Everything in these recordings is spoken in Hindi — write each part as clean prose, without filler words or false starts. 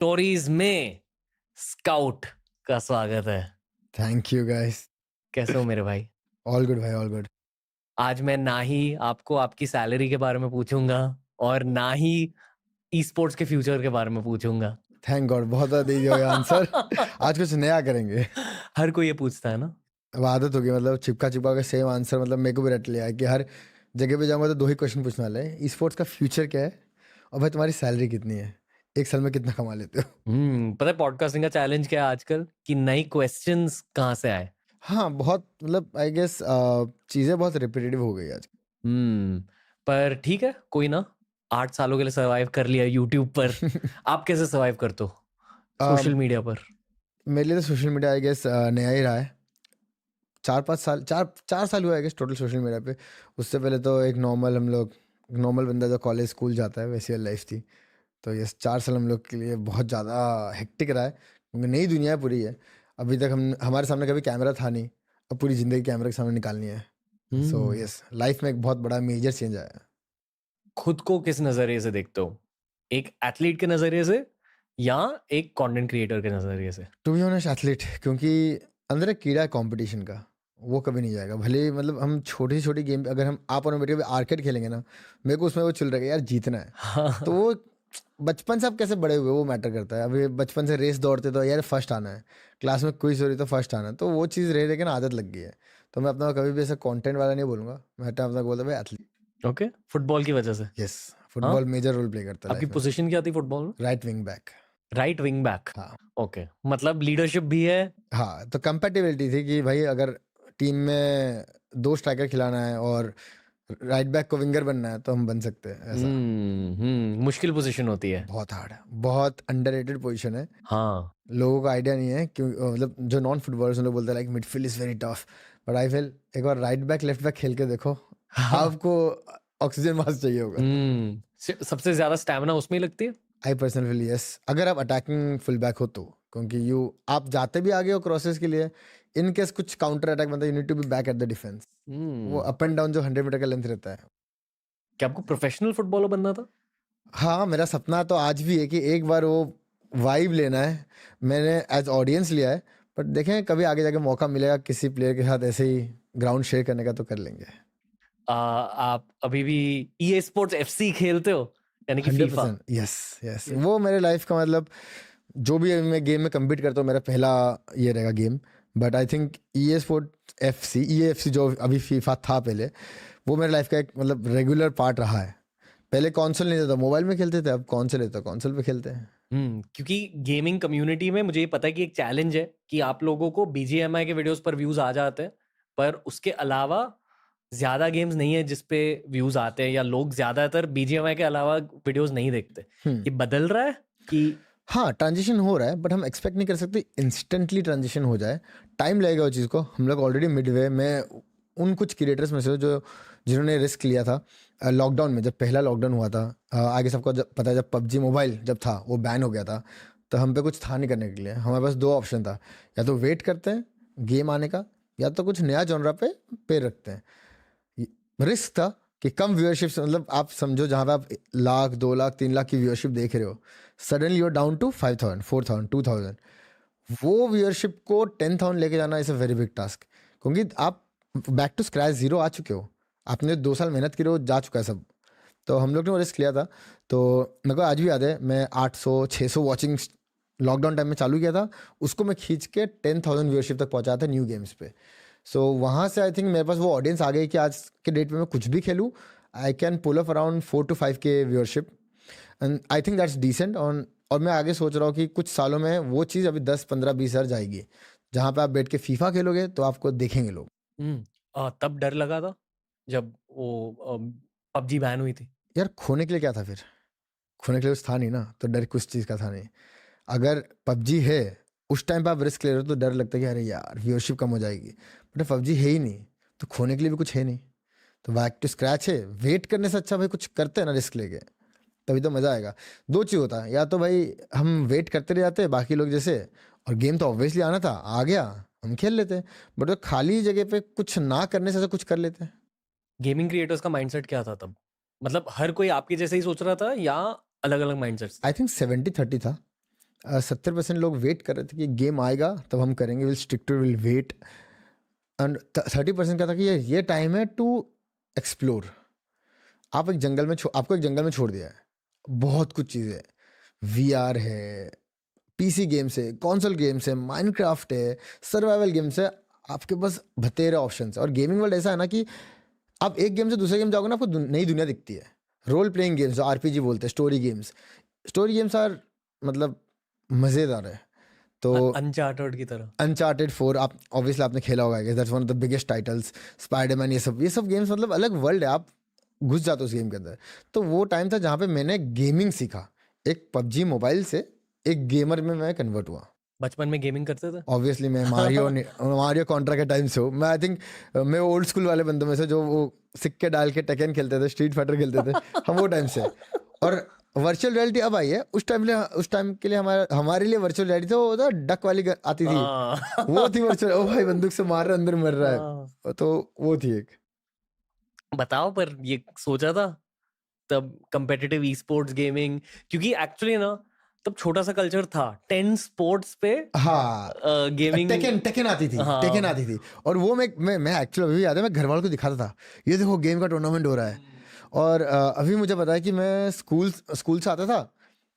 स्टोरीज में स्काउट का स्वागत है। Thank you guys. कैसे हो मेरे भाई? ऑल गुड भाई, ऑल गुड। आज मैं ना ही आपको आपकी सैलरी के बारे में पूछूंगा और ना ही ई स्पोर्ट्स के फ्यूचर के बारे में पूछूंगा। थैंक गॉड, बहुत दे दिया आंसर। आज कुछ नया करेंगे। हर कोई ये पूछता है ना। अब आदत हो गई, मतलब चिपका चिपका के सेम आंसर, मतलब मेरे को भी रट लिया है कि हर जगह पे जाऊंगा तो दो ही क्वेश्चन पूछने वाले हैं। स्पोर्ट्स का फ्यूचर क्या है और भाई तुम्हारी सैलरी कितनी है, एक साल में कितना कमा लेते हो। पता है पॉडकास्टिंग का चैलेंज क्या है आजकल कि नई क्वेश्चंस कहाँ से आए। हाँ, बहुत मतलब आई गेस चीज़ें बहुत रिपीटेटिव हो गई आज। पर ठीक है, कोई ना। 8 सालों के लिए सर्वाइव कर लिया यूट्यूब पर। आप कैसे सर्वाइव करते हो सोशल मीडिया पर? मेरे लिए तो सोशल मीडिया आई गेस नया ही रहा है। 4 साल हुआ है गेस टोटल सोशल मीडिया पे। उससे पहले तो एक नॉर्मल बंदा जो कॉलेज स्कूल जाता है वैसी लाइफ थी। तो ये 4 साल हम लोग के लिए बहुत ज़्यादा हेक्टिक रहा है, क्योंकि नई दुनिया पूरी है। अभी तक हमारे सामने कभी कैमरा था नहीं, अब पूरी ज़िंदगी कैमरे के सामने निकालनी है। सो यस, लाइफ में एक बहुत बड़ा मेजर चेंज आया है। खुद को किस नजरिए से देखते हो? एक एथलीट के नजरिए से या एक कंटेंट क्रिएटर के नजरिए से? टू बी ऑनेस्ट एथलीट, क्योंकि अंदर एक कीड़ा है कंपटीशन का, वो कभी नहीं जाएगा। भले ही मतलब हम छोटी से छोटी गेम, अगर हम आप और मैं बैठे आर्केड खेलेंगे ना, मेरे को उसमें वो चल रहा है यार जीतना है। हाँ। तो वो बचपन से आप कैसे बड़े हुए वो मैटर करता है। अभी बचपन से रेस दौड़ते तो यार फर्स्ट आना है, क्लास में क्विज हो रही तो फर्स्ट आना है, तो वो चीज़ रह लेकिन आदत लग गई है। तो मैं अपना कभी भी ऐसा कंटेंट वाला नहीं बोलूंगा, मैं अपना बोलता भाई एथलीट। ओके, फुटबॉल की वजह से? यस, हाँ, फुटबॉल मेजर रोल प्ले करता है आपकी लाइफ में। पोजीशन क्या थी फुटबॉल में? Right wing back. Right wing back. हाँ ओके, मतलब लीडरशिप भी है। हाँ, तो कंपेटिबिलिटी थी कि भाई अगर टीम में 2 स्ट्राइकर खिलाना है और राइट बैक को विंगर बनना है तो हम बन सकते हैं ऐसा। मुश्किल पोजीशन होती है। बहुत हार्ड है, बहुत अंडररेटेड पोजीशन है। हाँ। लोगों को आइडिया नहीं है क्यों, मतलब जो नॉन फुटबॉलर्स लोग बोलते हैं like midfield is very tough, but I feel एक बार राइट बैक लेफ्ट बैक खेल के देखो, आपको ऑक्सीजन मास्क चाहिए होगा। सबसे ज्यादा स्टैमिना उसमें ही लगती है। आई पर्सनली फील यस, अगर आप अटैकिंग फुल बैक हो तो, क्योंकि आप जाते भी आगे हो क्रॉसेस के लिए, इन केस कुछ काउंटर अटैक बनता है, you need to be back at the defence. वो अप एंड डाउन जो 100 मीटर का लेंथ रहता है। क्या आपको प्रोफेशनल फुटबॉलर बनना था? हाँ, मेरा सपना तो आज भी है कि एक बार वो वाइब लेना है। मैंने एज ऑडियंस लिया है, बट देखें कभी आगे जाके मौका मिलेगा किसी प्लेयर के साथ ऐसे ही ग्राउंड शेयर करने का तो कर लेंगे। आप अभी भी EA स्पोर्ट्स FC खेलते हो, यानी कि फीफा? 100%। यस यस, वो मेरे लाइफ का मतलब जो भी मैं गेम में कम्पीट करता हूँ मेरा पहला ये रहेगा game. But I think EA FC जो अभी फीफा था पहले, वो मेरे लाइफ का एक मतलब रेगुलर पार्ट रहा है। पहले कॉन्सोल नहीं था, मोबाइल में खेलते थे, अब कॉन्सोल है तो कॉन्सोल पे खेलते हैं। क्योंकि गेमिंग कम्युनिटी में मुझे ये पता है कि एक चैलेंज है कि आप लोगों को BGMI के वीडियोस पर व्यूज आ जाते हैं, पर उसके अलावा ज्यादा गेम्स नहीं है जिस पे व्यूज आते हैं, या लोग ज्यादातर BGMI के अलावा वीडियोस नहीं देखते। ये बदल रहा है कि? हाँ, ट्रांजिशन हो रहा है, बट हम एक्सपेक्ट नहीं कर सकते इंस्टेंटली ट्रांजिशन हो जाए। टाइम लगेगा उस चीज़ को। हम लोग ऑलरेडी मिडवे में उन कुछ क्रिएटर्स में से जिन्होंने रिस्क लिया था लॉकडाउन में। जब पहला लॉकडाउन हुआ था, आगे सबको पता है, जब PUBG मोबाइल जब था वो बैन हो गया था, तो हम पे कुछ था नहीं करने के लिए। हमारे पास 2 ऑप्शन था, या तो वेट करते हैं गेम आने का, या तो कुछ नया जॉनरा पे पैर रखते हैं। रिस्क था कि कम व्यूअरशिप, मतलब आप समझो जहाँ पे आप 1,00,000 2,00,000 3,00,000 की व्यूअरशिप देख रहे हो, suddenly you are down to 5,000 4,000 2,000। वो व्यूअरशिप को 10,000 लेके जाना is a very big task, क्योंकि आप बैक टू स्क्रैच जीरो आ चुके हो। आपने 2 साल मेहनत की, हो जा चुका है सब। तो हम लोग ने वो रिस्क लिया था। तो मेरे को आज भी याद है, मैं 800-600 वॉचिंग लॉकडाउन टाइम में चालू किया था, उसको मैं खींच के 10,000 व्यूअरशिप तक पहुंचाया था न्यू गेम्स पे। सो वहाँ से आई थिंक मेरे पास वो ऑडियंस आ गई कि आज के डेट में मैं कुछ भी खेलूँ, I can pull up around 4 to 5K viewership, and I think that's decent on. और मैं आगे सोच रहा हूँ कि कुछ सालों में वो चीज़ अभी 10-15-20 हज़ार जाएगी, जहाँ पे आप बैठ के फीफा खेलोगे तो आपको देखेंगे लोग। तब डर लगा था जब वो PUBG बैन हुई थी? यार खोने के लिए क्या था फिर? खोने के लिए कुछ था नहीं ना, तो डर कुछ चीज़ का था नहीं। अगर PUBG है, उस टाइम पे आप रिस्क ले रहे हो तो डर लगता है कि अरे यार व्यूअरशिप कम हो जाएगी, बट PUBG है ही नहीं तो खोने के लिए भी कुछ है नहीं। तो बैक टू स्क्रैच है, वेट करने से अच्छा भाई कुछ करते हैं ना रिस्क लेके, तभी तो मज़ा आएगा। 2 चीज़ होता है, या तो भाई हम वेट करते रह जाते हैं बाकी लोग जैसे, और गेम तो ऑब्वियसली आना था, आ गया, हम खेल लेते हैं। बट खाली जगह पे कुछ ना करने से अच्छा कुछ कर लेते हैं। गेमिंग क्रिएटर्स का माइंडसेट क्या था तब? मतलब हर कोई आपके जैसे ही सोच रहा था या अलग अलग माइंडसेट्स? आई थिंक 70-30 था। 70% लोग वेट कर रहे थे कि गेम आएगा तब हम करेंगे, will stick to, will wait. And 30% क्या था कि ये टाइम है टू एक्सप्लोर। आप एक जंगल में आपको एक जंगल में छोड़ दिया है, बहुत कुछ चीज़ें, VR है, PC गेम्स है, कॉन्सोल गेम्स है, माइनक्राफ्ट है, सर्वाइवल गेम्स है, आपके पास बतेरे ऑप्शंस है। और गेमिंग वर्ल्ड ऐसा है ना कि आप एक गेम से दूसरे गेम जाओगे ना, आपको नई दुनिया दिखती है। रोल प्लेइंग गेम्स, जो RPG बोलते हैं, स्टोरी गेम्स आर मतलब मज़ेदार है। तो अनचार्टर्ड की तरह। अनचार्टेड 4 आप ऑब्वियसली आपने खेला होगा, that's one of the biggest titles. Spiderman, ये सब गेम्स मतलब अलग वर्ल्ड है, आप घुस जाते हो उस गेम के अंदर। तो वो टाइम था जहाँ पे मैंने गेमिंग सीखा, एक PUBG मोबाइल से एक गेमर में मैं कन्वर्ट हुआ। बचपन में गेमिंग करते थे? ऑब्वियसली मैं मारियो कॉन्ट्रा के टाइम से हूँ मैं। आई थिंक मैं ओल्ड स्कूल वाले बंदों में से, जो वो सिक्के डाल के टेकन खेलते थे, स्ट्रीट फाइटर खेलते थे, हम वो टाइम से। और वर्चुअल रियलिटी अब आई है, उस टाइम के लिए हमारे लिए वर्चुअल रियलिटी तो वो था, डक वाली आती थी, वो थी वर्चुअल। ओ भाई बंदूक से मार रहा है, अंदर मर रहा है, तो वो थी एक। बताओ, पर ये सोचा था तब competitive e-sports गेमिंग? क्योंकि एक्चुअली ना तब छोटा सा कल्चर था, 10 स्पोर्ट्स पे हाँ, गेमिंग। टेकन आती थी, हाँ। टेकन आती थी। और वो मैं एक्चुअली अभी याद है, मैं घर वालों को दिखाता था, ये देखो गेम का टूर्नामेंट हो रहा है। और अभी मुझे पता है कि मैं स्कूल से आता था,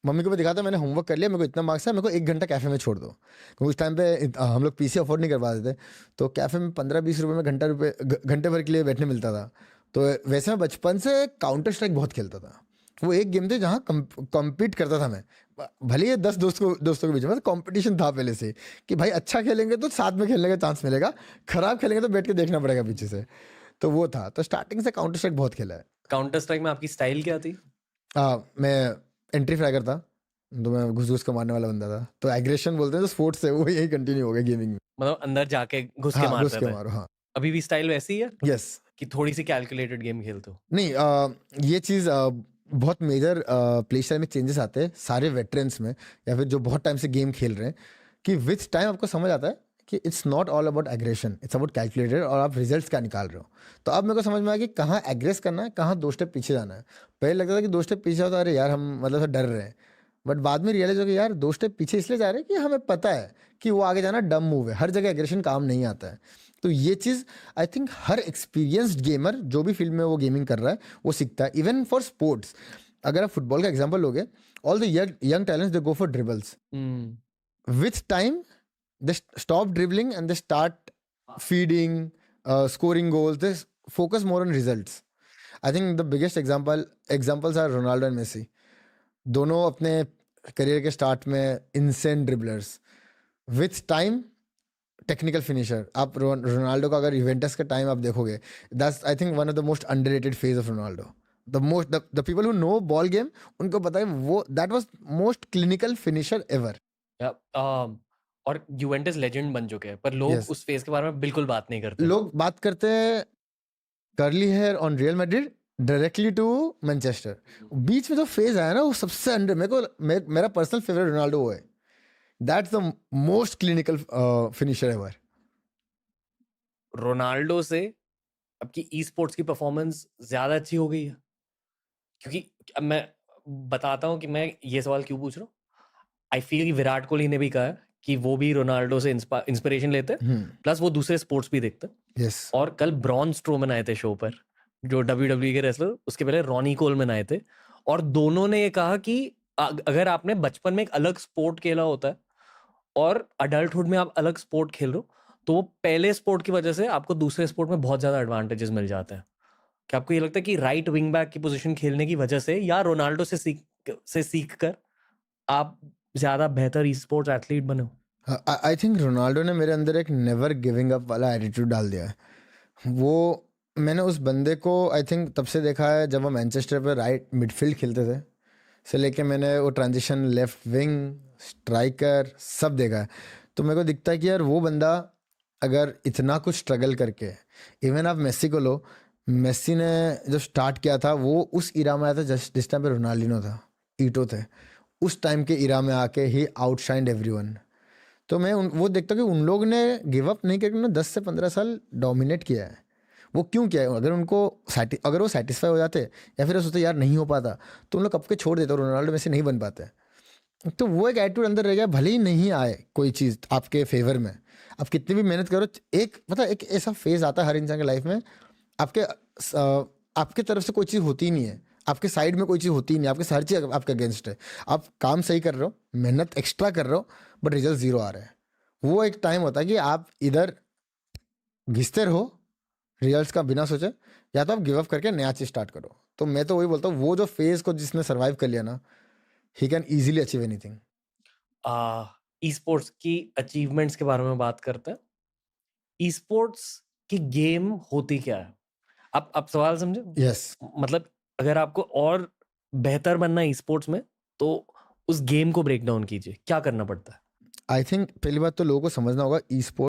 मम्मी को भी दिखाता, मैंने होमवर्क कर लिया, मेरे को इतना मार्क्स है, मेरे को 1 घंटा कैफे में छोड़ दो। क्योंकि उस टाइम पे हम लोग PC अफोर्ड नहीं कर पाते थे, तो कैफे में 15-20 रुपये में घंटे भर के लिए बैठने मिलता था। तो वैसे मैं बचपन से काउंटर स्ट्राइक बहुत खेलता था। वो एक गेम थे जहाँ कम्पीट करता था मैं, भले ही 10 दोस्तों के बीच में कंपटीशन था पहले से, कि भाई अच्छा खेलेंगे तो साथ में खेलने का चांस मिलेगा, खराब खेलेंगे तो बैठ के देखना पड़ेगा पीछे से। तो वो था, तो स्टार्टिंग से काउंटर स्ट्राइक बहुत खेला है। काउंटर स्ट्राइक में आपकी स्टाइल क्या थी? मैं एंट्री फ्रैगर था, तो मैं घुस घुस के मारने वाला बंदा था। तो एग्रेशन बोलते हैं, तो स्पोर्ट्स से वो यही कंटिन्यू हो गया गेमिंग में। मतलब अंदर जाके घुस के हाँ, घुस मारते के थे? मारो, हाँ। अभी भी स्टाइल वैसी है यस। कि थोड़ी सी कैलकुलेटेड गेम खेलते हो? नहीं, ये चीज़ बहुत मेजर प्ले स्टाइल में चेंजेस आते हैं सारे वेटरन्स में, या फिर जो बहुत टाइम से गेम खेल रहे हैं, कि विथ टाइम आपको समझ आता है कि it's not all about aggression, it's about calculated, और आप रिजल्ट्स क्या निकाल रहे हो। तो अब मेरे को समझ में आया कि कहाँ एग्रेस करना है, कहाँ 2 स्टेप पीछे जाना है। पहले लगता था कि 2 स्टेप पीछे हो तो अरे यार हम मतलब डर रहे हैं, बट बाद में रियलाइज हो कि यार 2 स्टेप पीछे इसलिए जा रहे हैं कि हमें पता है कि वो आगे जाना डम मूव है, हर जगह एग्रेशन काम नहीं आता है। तो ये चीज़ आई थिंक हर एक्सपीरियंस्ड गेमर जो भी फील्ड में वो गेमिंग कर रहा है वो सीखता है। इवन फॉर स्पोर्ट्स, अगर आप फुटबॉल का एग्जांपल लोगे, all the young talents they go for dribbles. With time they stop dribbling and they start feeding, scoring goals. They focus more on results. I think the biggest examples are Ronaldo and Messi. दोनों अपने करियर के स्टार्ट में insane dribblers, with time technical finisher. आप रोनाल्डो का अगर यूवेंटस का टाइम आप देखोगे, that's I think one of the most underrated phase of Ronaldo. The people who know ball game, उनको पता है वो that was most clinical finisher ever. और यूवेंटस लेजेंड बन चुके हैं, पर लोग Yes. उस फेज के बारे में बिल्कुल बात नहीं करते। लोग बात करते हैं curly hair on Real Madrid directly to Manchester. बीच में जो फेज आया ना, वो सबसे अंडर, मेरा पर्सनल फेवरेट रोनाल्डो वो है। That's the most clinical finisher ever. Ronaldo से आपकी ई स्पोर्ट्स की परफॉर्मेंस ज्यादा अच्छी हो गई है? क्योंकि अब मैं बताता हूँ कि मैं ये सवाल क्यों पूछ रहा हूँ। आई फील कि विराट कोहली ने भी कहा है कि वो भी रोनाल्डो से इंस्पिरेशन लेते हैं, प्लस वो दूसरे स्पोर्ट्स भी देखते हैं। यस। और कल ब्रॉन स्ट्रोमन आए थे शो पर, जो WWE के रेसलर, उसके पहले रॉनी कोलमैन आए थे, और दोनों ने ये कहा कि अगर आपने बचपन में एक अलग स्पोर्ट खेला होता है और अडल्टहुड में आप अलग स्पोर्ट खेल रहे हो, तो वो पहले स्पोर्ट की वजह से आपको दूसरे स्पोर्ट में बहुत ज्यादा एडवांटेजेस मिल जाते हैं। क्या आपको ये लगता है कि राइट विंग बैक की पोजीशन खेलने की वजह से या रोनाल्डो से सीख कर आप ज्यादा बेहतर ई स्पोर्ट्स एथलीट बने हो? आई थिंक रोनाल्डो ने मेरे अंदर एक नेवर गिविंग अप वाला एटीट्यूड डाल दिया है। वो मैंने उस बंदे को आई थिंक तब से देखा है जब वो मैनचेस्टर पे राइट मिडफील्ड खेलते थे, से लेके मैंने वो ट्रांजिशन लेफ्ट विंग, स्ट्राइकर सब देखा है। तो मेरे को दिखता है कि यार वो बंदा अगर इतना कुछ स्ट्रगल करके, इवन आप मेसी को लो, मेसी ने जब स्टार्ट किया था वो उस इरा में आया था जिस टाइम पे रोनाल्डिनो था, ईटो थे, उस टाइम के इरा में आके ही आउटशाइंड एवरीवन। तो मैं वो देखता हूँ कि उन लोग ने गिव अप नहीं करके उन्होंने 10 से 15 साल डोमिनेट किया है। वो क्यों किया है? अगर वो सेटिस्फाई हो जाते या फिर सोचते यार नहीं हो पाता, तो उन लोग कब के छोड़ देते, रोनाल्डो में से नहीं बन पाते। तो वो एक एटीट्यूड अंदर रह गया, भले ही नहीं आए कोई चीज़ आपके फेवर में, आप कितनी भी मेहनत करो, एक पता एक ऐसा फेज आता है हर इंसान के लाइफ में, आपके आपके तरफ से कोई चीज़ होती ही नहीं है, आपके साइड में कोई चीज़ होती ही नहीं, आपके हर चीज़ आपके अगेंस्ट है, आप काम सही कर रहे हो, मेहनत एक्स्ट्रा कर रहे हो, बट रिजल्ट जीरो आ रहा है। वो एक टाइम होता है कि आप इधर घिसते रहो रिजल्ट्स का बिना सोचे, या तो आप गिव अप करके नया चीज़ स्टार्ट करो। तो मैं तो वही बोलता हूँ, वो जो फेज को जिसने सर्वाइव कर लिया ना, he can easily achieve anything. E sports की अचीवमेंट्स के बारे में बात करते हैं। ई स्पोर्ट्स की गेम होती क्या है? आप सवाल समझे? यस। मतलब अगर आपको और बेहतर बनना है ई स्पोर्ट्स में, तो उस गेम को ब्रेक डाउन कीजिए, क्या करना पड़ता है? आई थिंक पहली बात तो लोगों को समझना होगा, ई स्पोर्ट